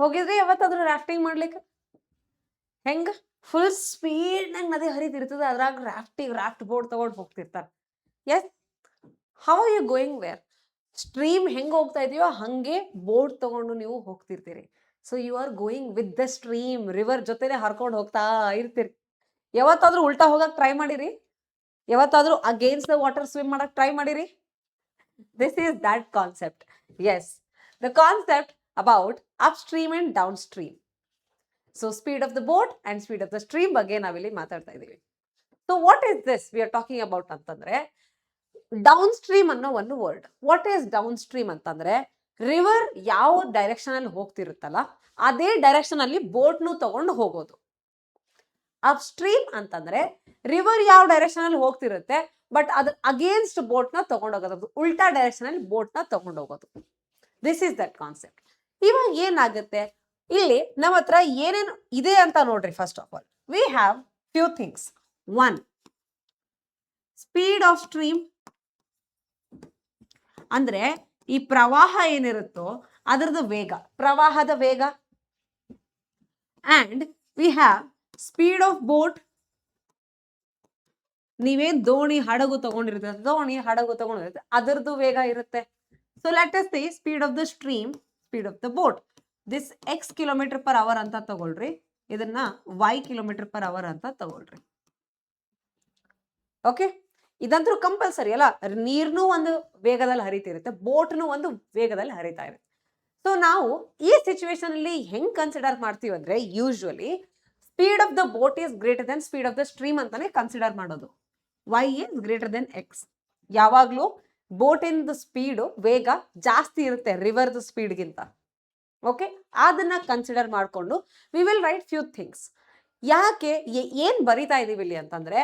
ಹೋಗಿದ್ರಿ ಯಾವತ್ತಾದ್ರೂ ರಾಫ್ಟಿಂಗ್ ಮಾಡ್ಲಿಕ್ಕೆ? ಹೆಂಗ ಫುಲ್ ಸ್ಪೀಡ್ನಾಗ ನದಿ ಹರಿತಿರ್ತದ, ಅದ್ರಾಗ ರಾಫ್ಟ್ ಬೋಟ್ ತಗೊಂಡು ಹೋಗ್ತಿರ್ತಾರ. Yes, how are you going where? Stream ಹೆಂಗ್ ಹೋಗ್ತಾ ಇದೆಯೋ ಹಂಗೆ ಬೋಟ್ ತಗೊಂಡು ನೀವು ಹೋಗ್ತಿರ್ತೀರಿ. So you are going with the stream, river ಜೊತೆನೆ ಹರ್ಕೊಂಡು ಹೋಗ್ತಾ ಇರ್ತೀರಿ. ಯಾವತ್ತಾದ್ರೂ ಉಲ್ಟಾ ಹೋಗಕ್ ಟ್ರೈ ಮಾಡಿರಿ? ಯಾವತ್ತಾದ್ರೂ ಅಗೇನ್ಸ್ಟ್ ದ ವಾಟರ್ ಸ್ವಿಮ್ ಮಾಡಕ್ ಟ್ರೈ ಮಾಡಿರಿ? This is that concept. Yes, the concept about upstream and downstream. So speed of the boat and speed of the stream ಬಗ್ಗೆ ನಾವಿಲ್ಲಿ ಮಾತಾಡ್ತಾ ಇದ್ದೀವಿ. So what is this we are talking about ಅಂತಂದ್ರೆ, downstream ಅನ್ನೋ ಒಂದು word. What is downstream ಅಂತಂದ್ರೆ, river ಯಾವ direction ಅಲ್ಲಿ ಹೋಗ್ತಿರುತ್ತಲ್ಲ ಅದೇ ಡೈರೆಕ್ಷನ್ ಅಲ್ಲಿ ಬೋಟ್ನು ತಗೊಂಡು ಹೋಗೋದು. ಅಪ್ ಸ್ಟ್ರೀಮ್ ಅಂತಂದ್ರೆ ರಿವರ್ ಯಾವ ಡೈರೆಕ್ಷನ್ ಅಲ್ಲಿ ಹೋಗ್ತಿರುತ್ತೆ ಬಟ್ ಅದ್ರ ಅಗೇನ್ಸ್ಟ್ ಬೋಟ್ ನ ತಗೊಂಡೋಗೋದು, ಉಲ್ಟಾ ಡೈರೆಕ್ಷನ್ ಅಲ್ಲಿ ಬೋಟ್ ನ ತಗೊಂಡೋಗೋದು. This is that concept. ಇವಾಗ ಏನಾಗುತ್ತೆ, ಇಲ್ಲಿ ನಮ್ಮ ಹತ್ರ ಏನೇನು ಇದೆ ಅಂತ ನೋಡ್ರಿ. First of all we have few things. One, speed of stream ಅಂದ್ರೆ ಈ ಪ್ರವಾಹ ಏನಿರುತ್ತೋ ಅದರದ್ದು ವೇಗ, ಪ್ರವಾಹದ ವೇಗ. And we have speed of boat. ನೀವೇನ್ ದೋಣಿ ಹಡಗು ತಗೊಂಡಿರುತ್ತೆ, ದೋಣಿ ಹಡಗು ತಗೊಂಡಿರುತ್ತೆ ಅದರದ್ದು ವೇಗ ಇರುತ್ತೆ. So let us say speed of the stream, speed of the boat. This x kilometre per hour ಅಂತ ತಗೊಳ್ರಿ, ಇದನ್ನ ವೈ ಕಿಲೋಮೀಟರ್ ಪರ್ ಅವರ್ ಅಂತ ತಗೊಳ್ರಿ. ಓಕೆ, ಇದಂತೂ ಕಂಪಲ್ಸರಿ ಅಲ್ಲ. ನೀರ್ನು ಒಂದು ವೇಗದಲ್ಲಿ ಹರಿತಿರುತ್ತೆ, ಬೋಟ್ನು ಒಂದು ವೇಗದಲ್ಲಿ ಹರಿತಾ ಇರುತ್ತೆ. ಸೊ ನಾವು ಈ ಸಿಚುವೇಶನ್ ಅಲ್ಲಿ ಹೆಂಗ್ ಕನ್ಸಿಡರ್ ಮಾಡ್ತೀವಿ ಅಂದ್ರೆ, usually speed of the boat is greater than speed of the stream ಅಂತಾನೆ ಕನ್ಸಿಡರ್ ಮಾಡೋದು. Y is greater than x. ಯಾವಾಗ್ಲೂ ಬೋಟಿನ ಸ್ಪೀಡು, ವೇಗ ಜಾಸ್ತಿ ಇರುತ್ತೆ ರಿವರ್ದು ಸ್ಪೀಡ್ಗಿಂತ. ಓಕೆ, ಅದನ್ನ ಕನ್ಸಿಡರ್ ಮಾಡಿಕೊಂಡು we will write few things. ಯಾಕೆ ಏನ್ ಬರಿತಾ ಇದೀವಿ ಇಲ್ಲಿ ಅಂತಂದ್ರೆ,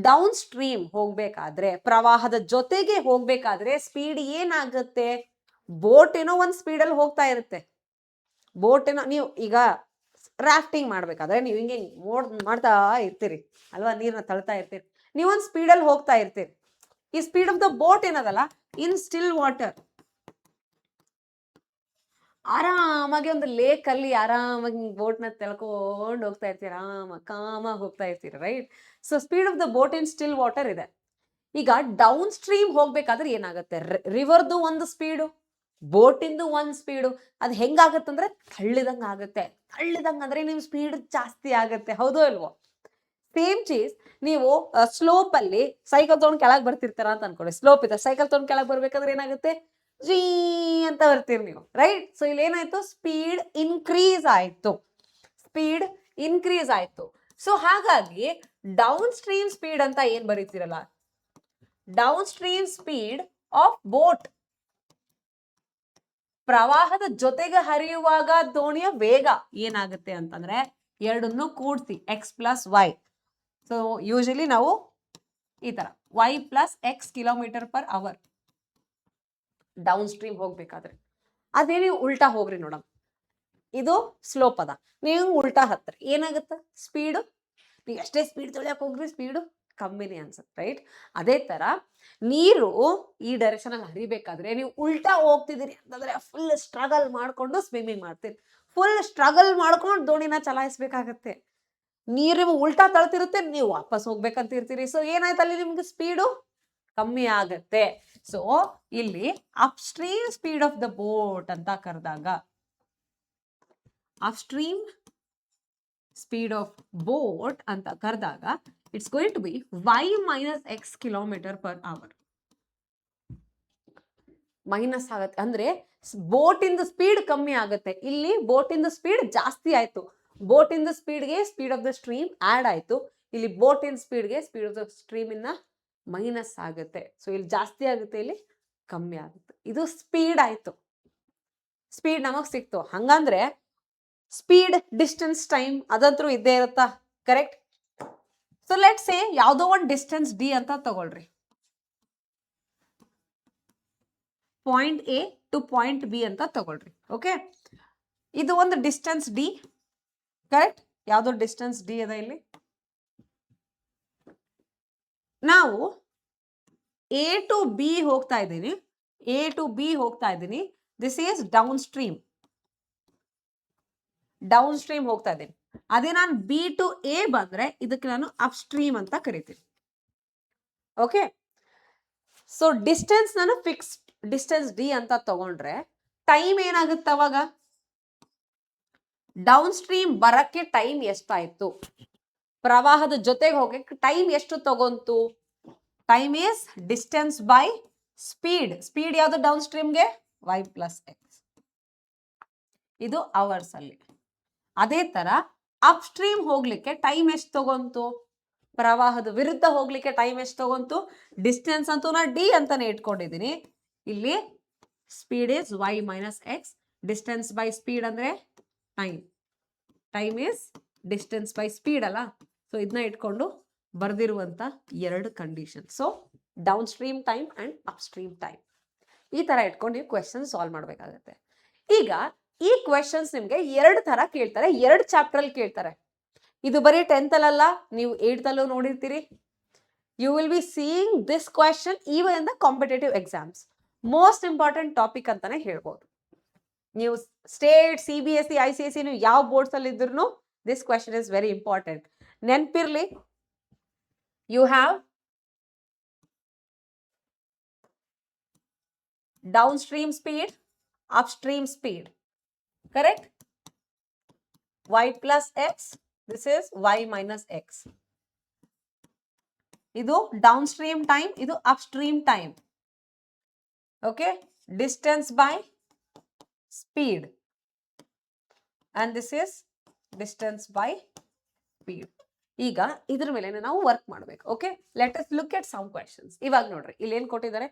ಡೌನ್ ಸ್ಟ್ರೀಮ್ ಹೋಗ್ಬೇಕಾದ್ರೆ, ಪ್ರವಾಹದ ಜೊತೆಗೆ ಹೋಗ್ಬೇಕಾದ್ರೆ ಸ್ಪೀಡ್ ಏನಾಗುತ್ತೆ, ಬೋಟ್ ಏನೋ ಒಂದ್ ಸ್ಪೀಡ್ ಅಲ್ಲಿ ಹೋಗ್ತಾ ಇರುತ್ತೆ. ಬೋಟ್ ಏನೋ, ನೀವು ಈಗ ರಾಫ್ಟಿಂಗ್ ಮಾಡ್ಬೇಕಾದ್ರೆ ನೀವು ಹಿಂಗೆ ಮಾಡ್ತಾ ಇರ್ತೀರಿ ಅಲ್ವಾ, ನೀರ್ನ ತಳ್ತಾ ಇರ್ತೀರಿ, ನೀವೊಂದ್ ಸ್ಪೀಡಲ್ಲಿ ಹೋಗ್ತಾ ಇರ್ತೀರಿ. ಈ ಸ್ಪೀಡ್ ಆಫ್ ದ ಬೋಟ್ ಏನದಲ್ಲ, ಇನ್ ಸ್ಟಿಲ್ ವಾಟರ್ ಆರಾಮಾಗಿ ಒಂದು ಲೇಕ್ ಅಲ್ಲಿ ಆರಾಮಾಗಿ ಬೋಟ್ ನ ತೆಳ್ಕೊಂಡು ಹೋಗ್ತಾ ಇರ್ತೀರ, ಕಾಮಾಗಿ ಹೋಗ್ತಾ ಇರ್ತೀರ, right? So speed of the boat in still water ಇದೆ. ಈಗ ಡೌನ್ ಸ್ಟ್ರೀಮ್ ಹೋಗ್ಬೇಕಾದ್ರೆ ಏನಾಗುತ್ತೆ, ರಿವರ್ದು ಒಂದು ಸ್ಪೀಡು, ಬೋಟಿಂದು ಒಂದ್ ಸ್ಪೀಡು. ಅದು ಹೆಂಗಾಗತ್ತಂದ್ರೆ ತಳ್ಳಿದಂಗ ಆಗುತ್ತೆ. ತಳ್ಳಿದಂಗ ಅಂದ್ರೆ ನಿಮ್ ಸ್ಪೀಡ್ ಜಾಸ್ತಿ ಆಗುತ್ತೆ, ಹೌದು ಅಲ್ವೋ? ಸೇಮ್ ಚೀಸ್, ನೀವು ಸ್ಲೋಪ್ ಅಲ್ಲಿ ಸೈಕಲ್ ತಗೊಂಡ್ ಕೆಳಗ್ ಬರ್ತಿರ್ತಾರ ಅಂತ ಅನ್ಕೊಳ್ಳಿ. ಸ್ಲೋಪ್ ಇದೆ, ಸೈಕಲ್ ತಗೊಂಡ್ ಕೆಳಗ್ ಬರ್ಬೇಕಾದ್ರೆ ಏನಾಗುತ್ತೆ, ಜೀ ಅಂತ ಬರ್ತೀರಿ ನೀವು, ರೈಟ್? ಸೊ ಇಲ್ಲಿ ಏನಾಯ್ತು, ಸ್ಪೀಡ್ ಇನ್ಕ್ರೀಸ್ ಆಯ್ತು, ಸ್ಪೀಡ್ ಇನ್ಕ್ರೀಸ್ ಆಯ್ತು. ಸೊ ಹಾಗಾಗಿ ಡೌನ್ ಸ್ಟ್ರೀಮ್ ಸ್ಪೀಡ್ ಅಂತ ಏನ್ ಬರೀತಿರಲ್ಲ, downstream speed of boat, ಪ್ರವಾಹದ ಜೊತೆಗೆ ಹರಿಯುವಾಗ ದೋಣಿಯ ವೇಗ ಏನಾಗುತ್ತೆ ಅಂತಂದ್ರೆ, ಎರಡನ್ನು ಕೂಡಿಸಿ X plus Y. So usually ನಾವು ಈ ತರ Y plus X kilometre per hour downstream ಹೋಗ್ಬೇಕಾದ್ರೆ. ಅದೇ ನೀವು ಉಲ್ಟಾ ಹೋಗ್ರಿ ನೋಡಮ್, ಇದು ಸ್ಲೋಪ್ ಅದ, ನೀವು ಉಲ್ಟಾ ಹತ್ರಿ ಏನಾಗುತ್ತೆ, ಸ್ಪೀಡು ನೀವು ಎಷ್ಟೇ ಸ್ಪೀಡ್ ತೊಳೆಯಕ್ ಹೋಗ್ರಿ ಸ್ಪೀಡು ಕಮ್ಮಿನೇ ಅನ್ಸುತ್ತೆ, ರೈಟ್? ಅದೇ ತರ ನೀರು ಈ ಡೈರೆಕ್ಷನ್ ಅಲ್ಲಿ ಹರಿಬೇಕಾದ್ರೆ ನೀವು ಉಲ್ಟಾ ಹೋಗ್ತಿದ್ದೀರಿ ಅಂತಂದ್ರೆ ಫುಲ್ ಸ್ಟ್ರಗಲ್ ಮಾಡ್ಕೊಂಡು ಸ್ವಿಮ್ಮಿಂಗ್ ಮಾಡ್ತೀರಿ, ಫುಲ್ ಸ್ಟ್ರಗಲ್ ಮಾಡ್ಕೊಂಡು ದೋಣಿನ ಚಲಾಯಿಸ್ಬೇಕಾಗತ್ತೆ. ನೀರು ಉಲ್ಟಾ ತಳ್ತಿರುತ್ತೆ, ನೀವು ವಾಪಸ್ ಹೋಗ್ಬೇಕಂತ ಇರ್ತೀರಿ. ಸೊ ಏನಾಯ್ತು, ಅಲ್ಲಿ ನಿಮ್ಗೆ ಸ್ಪೀಡು ಕಮ್ಮಿ ಆಗತ್ತೆ. ಸೊ ಇಲ್ಲಿ upstream speed of the boat ಅಂತ ಕರೆದಾಗ, ಅಪ್ಸ್ಟ್ರೀಮ್ ಸ್ಪೀಡ್ ಆಫ್ ಬೋಟ್ ಅಂತ ಕರೆದಾಗ it's going to be y minus x kilometre per hour. Minus ಆಗತ್ತೆ ಅಂದ್ರೆ ಬೋಟಿಂದ ಸ್ಪೀಡ್ ಕಮ್ಮಿ ಆಗುತ್ತೆ, ಇಲ್ಲಿ ಬೋಟಿಂದ ಸ್ಪೀಡ್ ಜಾಸ್ತಿ ಆಯ್ತು. ಬೋಟಿಂದ ಸ್ಪೀಡ್ಗೆ speed of the stream add ಆಯ್ತು, ಇಲ್ಲಿ ಬೋಟಿನ ಸ್ಪೀಡ್ಗೆ ಸ್ಪೀಡ್ ಆಫ್ ದ ಸ್ಟ್ರೀಮ್ ಇಂದ ಮೈನಸ್ ಆಗುತ್ತೆ. ಸೊ ಇಲ್ಲಿ ಜಾಸ್ತಿ ಆಗುತ್ತೆ, ಇಲ್ಲಿ ಕಮ್ಮಿ ಆಗುತ್ತೆ. ಇದು ಸ್ಪೀಡ್ ಆಯ್ತು, ಸ್ಪೀಡ್ ನಮಗ್ ಸಿಕ್ತು. ಹಂಗಂದ್ರೆ ಸ್ಪೀಡ್, ಡಿಸ್ಟೆನ್ಸ್, ಟೈಮ್ ಅದಂತರೂ ಇದ್ದೇ ಇರುತ್ತಾ, ಕರೆಕ್ಟ್? ಸೊ ಲೆಟ್ ಸೇ ಯಾವುದೋ ಒಂದು ಡಿಸ್ಟೆನ್ಸ್ ಡಿ ಅಂತ ತಗೊಳ್ರಿ, point A to point B ಅಂತ ತಗೊಳ್ರಿ. ಓಕೆ, ಇದು ಒಂದು ಡಿಸ್ಟೆನ್ಸ್ ಡಿ, ಕರೆಕ್ಟ್? ಯಾವ್ದೋ ಡಿಸ್ಟೆನ್ಸ್ ಡಿ ಅದ ಇಲ್ಲಿ. ನಾವು ಎ ಟು ಬಿ ಹೋಗ್ತಾ ಇದ್ದೀನಿ, ಎ ಟು ಬಿ ಹೋಗ್ತಾ ಇದ್ದೀನಿ, this is down stream. Down stream ಹೋಗ್ತಾ ಇದ್ದೀನಿ. ಅದೇ ನಾನು ಬಿ ಟು ಎ ಬಂದ್ರೆ ಇದಕ್ಕೆ ನಾನು ಅಪ್ ಸ್ಟ್ರೀಮ್ ಅಂತ ಕರಿತೀನಿ. ಓಕೆ, ಸೊ ಡಿಸ್ಟೆನ್ಸ್ ನಾನು ಫಿಕ್ಸ್ ಡಿಸ್ಟೆನ್ಸ್ ಡಿ ಅಂತ ತಗೊಂಡ್ರೆ ಟೈಮ್ ಏನಾಗುತ್ತೆ ಅವಾಗ? ಡೌನ್ ಸ್ಟ್ರೀಮ್ ಬರಕ್ಕೆ ಟೈಮ್ ಎಷ್ಟಾಯ್ತು, ಪ್ರವಾಹದ ಜೊತೆಗೆ ಹೋಗಕ್ಕೆ ಟೈಮ್ ಎಷ್ಟು ತಗೊಂತು? Time is distance by speed. ಸ್ಪೀಡ್ ಯಾವುದು ಡೌನ್ ಸ್ಟ್ರೀಮ್ಗೆ? y plus X. ಇದು ಅವರ್ಸ್ ಅಲ್ಲಿ. ಅದೇ ತರ ಅಪ್ ಸ್ಟ್ರೀಮ್ ಹೋಗ್ಲಿಕ್ಕೆ ಟೈಮ್ ಎಷ್ಟು ತಗೊಂತು? ಪ್ರವಾಹದ ವಿರುದ್ಧ ಹೋಗ್ಲಿಕ್ಕೆ ಟೈಮ್ ಎಷ್ಟು ತಗೊಂತು? ಡಿಸ್ಟೆನ್ಸ್ ಅಂತೂ ನಾ ಡಿ ಅಂತಾನೆ ಇಟ್ಕೊಂಡಿದ್ದೀನಿ. ಇಲ್ಲಿ speed is y minus X. Distance by speed ಅಂದ್ರೆ time. Time is distance by speed ಅಲ್ಲ. ಸೊ ಇದನ್ನ ಇಟ್ಕೊಂಡು ಬರ್ದಿರುವಂತ ಎರಡು condition. So downstream time and upstream time. ಈ ತರ ಇಟ್ಕೊಂಡು ನೀವು ಕ್ವೆಶನ್ ಸಾಲ್ವ್ ಮಾಡ್ಬೇಕಾಗತ್ತೆ. ಈಗ ಈ ಕ್ವೆಶನ್ಸ್ ನಿಮ್ಗೆ ಎರಡು ತರ ಕೇಳ್ತಾರೆ, ಎರಡು ಚಾಪ್ಟರ್ ಅಲ್ಲಿ ಕೇಳ್ತಾರೆ. ಇದು ಬರೀ 10th ಅಲ್ಲ, ನೀವು 8th ಅಲ್ಲೂ ನೋಡಿರ್ತೀರಿ. You will be seeing this question even in the competitive exams. Most important topic ಅಂತಾನೆ ಹೇಳ್ಬೋದು. ನೀವು ಸ್ಟೇಟ್, CBSE, ICSE ನೀವು ಯಾವ ಬೋರ್ಡ್ಸ್ ಅಲ್ಲಿ ಇದ್ರು this question is very important. ನೆನ್ಪಿರ್ಲಿ, you have downstream speed, upstream speed, correct? Y plus x, this is y minus x. ಇದು downstream time, ಇದು upstream time. Okay, distance by speed, and this is distance by speed. ಈಗ ಇದ್ರ ಮೇಲೆ ನಾವು work ಮಾಡಬೇಕು. Okay, let us look at some questions. ಇವಾಗ ನೋಡ್ರಿ, ಇಲ್ಲಿ ಏನ್ ಕೊಟ್ಟಿದ್ದಾರೆ?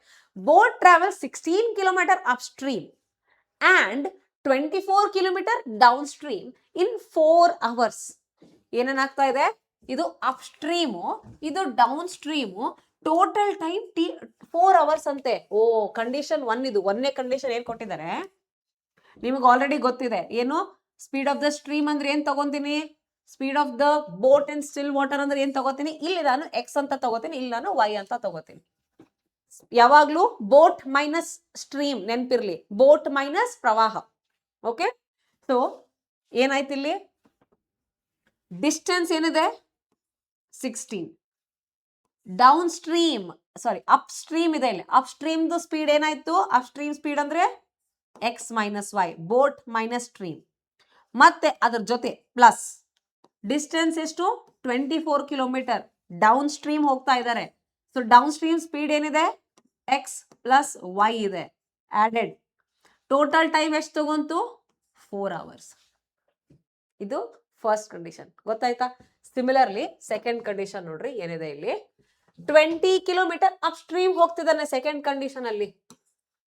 Boat travel 16 kilometre upstream and 24 kilometre downstream in 4 hours. ಏನೇನಾಗ್ತಾ ಇದೆ? ಇದು ಅಪ್ ಸ್ಟ್ರೀಮು, ಇದು downstream. Total time 4 hours ಅಂತೆ. ಓ, ಕಂಡೀಷನ್ 1 ಇದು. ಒಂದನೇ ಕಂಡೀಷನ್ ಏನ್ ಕೊಟ್ಟಿದ್ದಾರೆ ನಿಮಗೆ ಆಲ್ರೆಡಿ ಗೊತ್ತಿದೆ. ಏನು? ಸ್ಪೀಡ್ ಆಫ್ ದ ಸ್ಟ್ರೀಮ್ ಅಂದ್ರೆ ಏನ್ ತಗೊಂತೀನಿ? Speed of the boat in still water ಅಂದ್ರೆ ಏನ್ ತಗೋತೀನಿ? ಇಲ್ಲಿ ನಾನು ಎಕ್ಸ್ ಅಂತ ತಗೋತೀನಿ, ಇಲ್ಲಿ ನಾನು ವೈ ಅಂತ ತಗೋತೀನಿ. ಯಾವಾಗ್ಲೂ ಬೋಟ್ ಮೈನಸ್ ಸ್ಟ್ರೀಮ್ ನೆನ್ಪಿರ್ಲಿ, ಬೋಟ್ ಮೈನಸ್ ಪ್ರವಾಹ. ಓಕೆ, ಸೊ ಏನಾಯ್ತು ಇಲ್ಲಿ? ಡಿಸ್ಟೆನ್ಸ್ ಏನಿದೆ? 16. Downstream, sorry upstream ಇದೆ ಇಲ್ಲಿ. ಅಪ್ ಸ್ಟ್ರೀಮ್ ಸ್ಪೀಡ್ ಏನಾಯ್ತು? ಅಪ್ ಸ್ಟ್ರೀಮ್ ಸ್ಪೀಡ್ ಅಂದ್ರೆ X minus Y, boat minus stream. ಮತ್ತೆ ಅದ್ರ ಜೊತೆ ಪ್ಲಸ್ ಡಿಸ್ಟೆನ್ಸ್ ಎಷ್ಟು? 24 ಕಿಲೋಮೀಟರ್. ಡೌನ್ ಸ್ಟ್ರೀಮ್ ಹೋಗ್ತಾ ಇದ್ದಾರೆ. ಸೊ ಡೌನ್ ಸ್ಟ್ರೀಮ್ ಸ್ಪೀಡ್ ಏನಿದೆ? ಎಕ್ಸ್ ಪ್ಲಸ್ ವೈ ಇದೆ ಆಡೆಡ್. ಟೋಟಲ್ ಟೈಮ್ ಎಷ್ಟು ತಗೊಂತು? 4 hours. ಇದು ಫಸ್ಟ್ ಕಂಡೀಷನ್. ಗೊತ್ತಾಯ್ತಾ? ಸಿಮಿಲರ್ಲಿ ಸೆಕೆಂಡ್ ಕಂಡೀಷನ್ ನೋಡ್ರಿ ಏನಿದೆ ಇಲ್ಲಿ. 20 ಕಿಲೋಮೀಟರ್ ಅಪ್ ಸ್ಟ್ರೀಮ್ ಹೋಗ್ತಿದ್ದಾನೆ. ಸೆಕೆಂಡ್ ಕಂಡೀಷನ್ ಅಲ್ಲಿ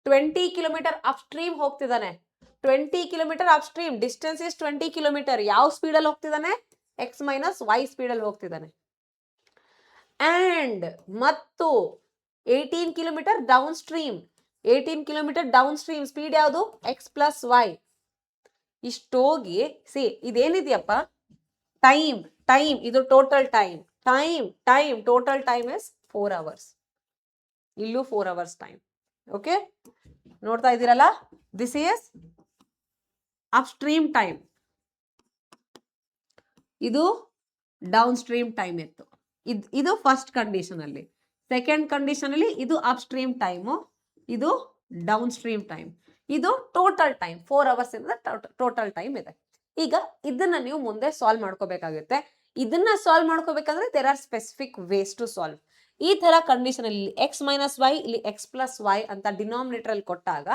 20 ಕಿಲೋಮೀಟರ್ ಅಪ್ ಸ್ಟ್ರೀಮ್ ಹೋಗ್ತಿದ್ದಾನೆ. 20 kilometre up stream, distance is 20 kilometre. ಯಾವ ಸ್ಪೀಡ್ ಅಲ್ಲಿ ಹೋಗ್ತಿದ್ದಾನೆ? ಎಕ್ಸ್ ಮೈನಸ್ ವೈ ಸ್ಪೀಡ್ ಅಲ್ಲಿ ಹೋಗ್ತಿದ್ದಾನೆ. ಅಂಡ್ ಮತ್ತು 18 kilometre downstream. 18 kilometre downstream speed ಯಾವುದು? X plus Y. ಇಷ್ಟೋಗಿ ಸಿ ಇದೇನಿದೆಯಪ್ಪ? ಟೈಮ್. ಟೈಮ್ ಇದು total time. Time total time is 4 hours. ಇಲ್ಲೂ 4 hours ಟೈಮ್. ಓಕೆ, ನೋಡ್ತಾ ಇದ್ದೀರಲ್ಲ? This is upstream time, ಇದು ಡೌನ್ ಸ್ಟ್ರೀಮ್ ಟೈಮ್ ಇತ್ತು. ಇದು ಫಸ್ಟ್ ಕಂಡೀಷನ್ ಅಲ್ಲಿ. ಸೆಕೆಂಡ್ ಕಂಡೀಷನ್ ಅಲ್ಲಿ ಇದು ಅಪ್ ಸ್ಟ್ರೀಮ್ ಟೈಮು, ಇದು ಡೌನ್ ಸ್ಟ್ರೀಮ್ ಟೈಮ್. ಇದು ಟೋಟಲ್ ಟೈಮ್ 4 hours ಇಂದ ಟೋಟಲ್ ಟೈಮ್ ಇದೆ. ಈಗ ಇದನ್ನ ನೀವು ಮುಂದೆ ಸಾಲ್ವ್ ಮಾಡ್ಕೋಬೇಕಾಗುತ್ತೆ. ಇದನ್ನ ಸಾಲ್ವ್ ಮಾಡ್ಕೋಬೇಕಂದ್ರೆ there are specific ways to solve. ಈ ತರ ಕಂಡೀಷನ್ ಅಲ್ಲಿ ಎಕ್ಸ್ ಮೈನಸ್ ವೈ, ಇಲ್ಲಿ ಎಕ್ಸ್ ಪ್ಲಸ್ ವೈ ಅಂತ ಡಿನಾಮಿನೇಟರ್ ಅಲ್ಲಿ ಕೊಟ್ಟಾಗ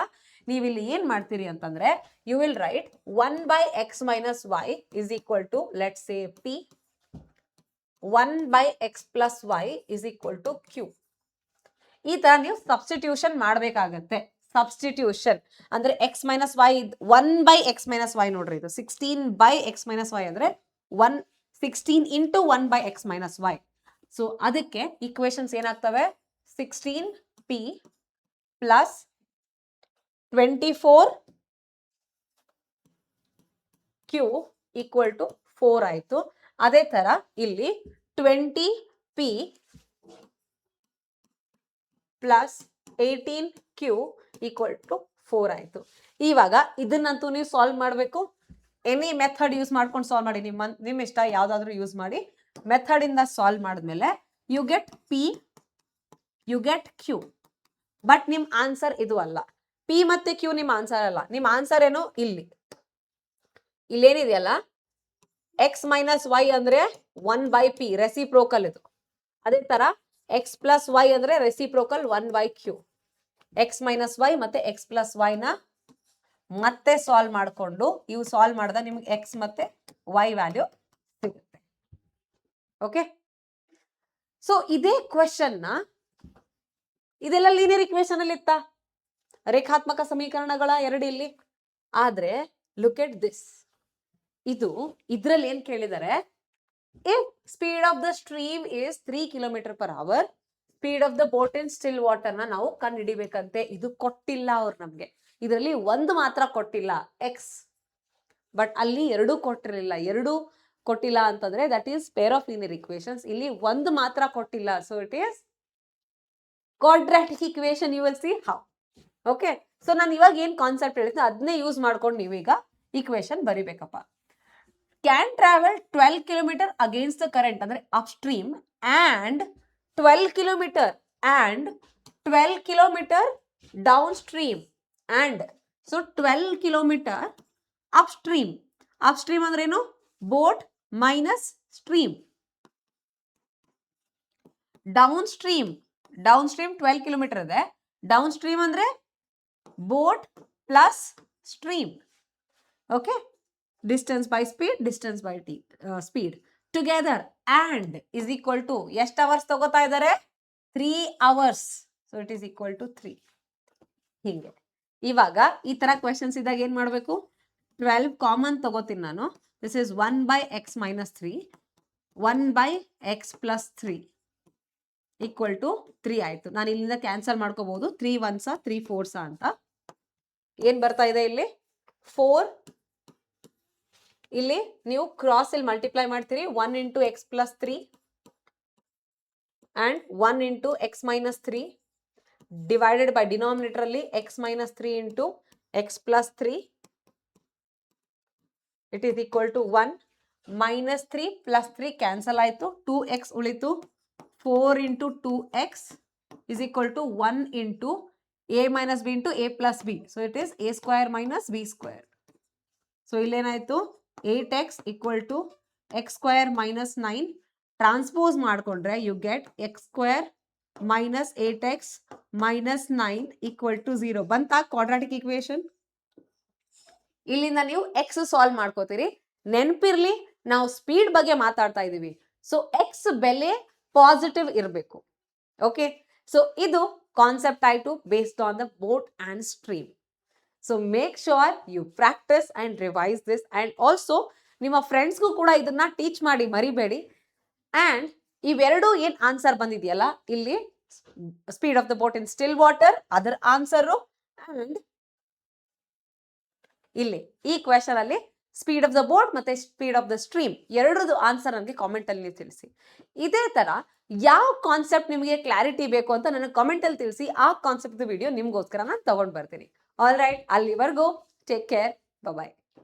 ನೀವು ಇಲ್ಲಿ ಏನ್ ಮಾಡ್ತೀರಿ ಅಂತಂದ್ರೆ, you will write 1 by x minus y is equal to, let's say p. 1 by x plus y is equal to q. ಈ ತರ ನೀವು ಸಬ್ಸ್ಟಿಟ್ಯೂಷನ್ ಮಾಡ್ಬೇಕಾಗತ್ತೆ. ಸಬ್ಸ್ಟಿಟ್ಯೂಷನ್ ಅಂದ್ರೆ X minus y 1 by x minus y ನೋಡ್ರಿ, ಇದು 16 by x minus y ಅಂದ್ರೆ 16 into 1 by x minus y. So ಅದಕ್ಕೆ equations ಏನಾಗ್ತವೆ? 16p plus 24q equal to 4 ಆಯ್ತು. ಅದೇ ತರ ಇಲ್ಲಿ 20p plus 18q equal to 4 ಆಯ್ತು. ಇವಾಗ ಇದನ್ನಂತೂ ನೀವು ಸಾಲ್ವ್ ಮಾಡಬೇಕು. ಎನಿ ಮೆಥಡ್ ಯೂಸ್ ಮಾಡ್ಕೊಂಡು ಸಾಲ್ವ್ ಮಾಡಿ, ನಿಮ್ಮ ಇಷ್ಟ ಯಾವ್ದಾದ್ರು ಯೂಸ್ ಮಾಡಿ. ಮೆಥಡ್ ಇಂದ ಸಾಲ್ವ್ ಮಾಡಿದ್ಮೇಲೆ you get p, you get q. But ನಿಮ್ ಆನ್ಸರ್ ಇದು ಅಲ್ಲ. ಪಿ ಮತ್ತೆ ಕ್ಯೂ ನಿಮ್ ಆನ್ಸರ್ ಅಲ್ಲ. ನಿಮ್ ಆನ್ಸರ್ ಏನು ಇಲ್ಲೇನಿದೆಯಲ್ಲ ಎಕ್ಸ್ ಮೈನಸ್ ವೈ ಅಂದ್ರೆ 1/p ರೆಸಿಪ್ರೋಕಲ್ ಇದು. ಅದೇ ತರ ಎಕ್ಸ್ ಪ್ಲಸ್ ವೈ ಅಂದ್ರೆ reciprocal 1/q. X minus y ಮತ್ತೆ ಎಕ್ಸ್ ಪ್ಲಸ್ ವೈ ನ ಮತ್ತೆ ಸಾಲ್ವ್ ಮಾಡಿಕೊಂಡು ಇವು ಸಾಲ್ವ್ ಮಾಡಿದ ನಿಮ್ಗೆ ಎಕ್ಸ್ ಮತ್ತೆ ವೈ ವ್ಯಾಲ್ಯೂ ಸಿಗುತ್ತೆ. ಓಕೆ, ಸೊ ಇದೇ ಕ್ವೆಶನ್ ನ ಇದೆಲ್ಲ ಲೀನಿಯರ್ ಇಕ್ವೇಶನ್ ಅಲ್ಲಿ ಇತ್ತ, ರೇಖಾತ್ಮಕ ಸಮೀಕರಣಗಳ ಎರಡು ಇಲ್ಲಿ. ಆದ್ರೆ ಲುಕ್ ಎಟ್ ದಿಸ್, ಇದ್ರಲ್ಲಿ ಏನ್ ಕೇಳಿದರೆ, if speed of the stream is 3 km/h, speed of the boat in still water ನ ನಾವು ಕಂಡು ಹಿಡಿಬೇಕಂತೆ. ಇದು ಕೊಟ್ಟಿಲ್ಲ ಅವ್ರು ನಮ್ಗೆ. ಇದರಲ್ಲಿ ಒಂದು ಮಾತ್ರ ಕೊಟ್ಟಿಲ್ಲ ಎಕ್ಸ್, ಬಟ್ ಅಲ್ಲಿ ಎರಡು ಕೊಟ್ಟಿರಲಿಲ್ಲ. ಎರಡು ಕೊಟ್ಟಿಲ್ಲ ಅಂತಂದ್ರೆ that is pair of linear equations. ಇಲ್ಲಿ ಒಂದು ಮಾತ್ರ ಕೊಟ್ಟಿಲ್ಲ, so it is quadratic equation. You will see how. Okay, so ನಾನು ಇವಾಗ ಏನ್ ಕಾನ್ಸೆಪ್ಟ್ ಹೇಳಿದ್ದೆ ಅದನ್ನೇ ಯೂಸ್ ಮಾಡ್ಕೊಂಡು ನೀವೀಗ ಇಕ್ವೇಶನ್ ಬರಿಬೇಕಪ್ಪ. Can travel 12 km against the current ಅಂದ್ರೆ upstream and 12 km and 12 km downstream and so 12 km upstream. Upstream ಅಂದ್ರೆ ಏನು? Boat minus stream. Downstream 12 km ಇದೆ. ಡೌನ್ ಸ್ಟ್ರೀಮ್ ಅಂದ್ರೆ boat plus stream. Okay, distance by speed, distance by speed together and is equal to ಎಷ್ಟು hours ತಗೋತಾ ಇದ್ದಾರೆ? 3 hours. So it is equal to 3. ಹಿಂಗೆ ಇವಾಗ ಈ ತರ ಕ್ವೆಶನ್ಸ್ ಇದ್ದಾಗ ಏನ್ ಮಾಡ್ಬೇಕು? 12 ಕಾಮನ್ ತಗೋತೀನಿ ನಾನು. This is 1/x - 3, 1/x + 3 equal to 3 ಆಯ್ತು. ನಾನು ಇಲ್ಲಿಂದ ಕ್ಯಾನ್ಸಲ್ ಮಾಡ್ಕೋಬಹುದು. 3 1s 3 4s ಅಂತ ಏನ್ ಬರ್ತಾ ಇದೆ ಇಲ್ಲಿ 4. ಇಲ್ಲಿ ನೀವು ಕ್ರಾಸ್ ಇಲ್ಲಿ ಮಲ್ಟಿಪ್ಲೈ ಮಾಡ್ತೀರಿ. 1 × x + 3 and 1 × x - 3 divided by denominator ಅಲ್ಲಿ x - 3 × x + 3 it is equal to 1. -3 + 3 cancel ಆಯ್ತು. 2x ಉಳಿತು. 4 × 2x is equal to 1 × a - b × a + b. So it is a² - b². ಸೊ ಇಲ್ಲೇನಾಯ್ತು? 8x = x² - 9. ಟ್ರಾನ್ಸ್ಪೋಸ್ ಮಾಡ್ಕೊಂಡ್ರೆ you get x² - 8x - 9 = 0. ಬಂತಾ quadratic equation? ಇಲ್ಲಿಂದ ನೀವು x solve ಮಾಡ್ಕೋತೀರಿ. ನೆನಪಿರ್ಲಿ, ನಾವು ಸ್ಪೀಡ್ ಬಗ್ಗೆ ಮಾತಾಡ್ತಾ ಇದೀವಿ. ಸೊ x ಬೆಲೆ ಪಾಸಿಟಿವ್ ಇರಬೇಕು. ಓಕೆ, ಸೊ ಇದು ಕಾನ್ಸೆಪ್ಟ್ ಆಯ್ತು based on the boat and stream. So make sure you practise and revise this and also ನಿಮ್ಮ ಫ್ರೆಂಡ್ಸ್ಗೂ ಕೂಡ ಇದನ್ನ ಟೀಚ್ ಮಾಡಿ, ಮರಿಬೇಡಿ. ಅಂಡ್ ಇವೆರಡು ಏನ್ ಆನ್ಸರ್ ಬಂದಿದೆಯಲ್ಲ, ಇಲ್ಲಿ speed of the boat in still water ಅದರ ಆನ್ಸರು, ಅಂಡ್ ಇಲ್ಲಿ ಈ ಕ್ವೆಶನ್ ಅಲ್ಲಿ ಸ್ಪೀಡ್ ಆಫ್ ದ ಬೋಟ್ ಮತ್ತೆ ಸ್ಪೀಡ್ ಆಫ್ ದ ಸ್ಟ್ರೀಮ್ ಎರಡರದು ಆನ್ಸರ್ ನನಗೆ ಕಾಮೆಂಟ್ ಅಲ್ಲಿ ನೀವು ತಿಳಿಸಿ. ಇದೇ ತರ ಯಾವ ಕಾನ್ಸೆಪ್ಟ್ ನಿಮಗೆ ಕ್ಲಾರಿಟಿ ಬೇಕು ಅಂತ ನನಗೆ ಕಾಮೆಂಟ್ ಅಲ್ಲಿ ತಿಳಿಸಿ. ಆ ಕಾನ್ಸೆಪ್ಟ್ ವಿಡಿಯೋ ನಿಮ್ಗೋಸ್ಕರ ನಾನು ತಗೊಂಡ್ ಬರ್ತೀನಿ. ಆಲ್ ರೈಟ್, ಅಲ್ಲಿವರೆಗೂ ಟೇಕ್ ಕೇರ್, ಬಾಯ್.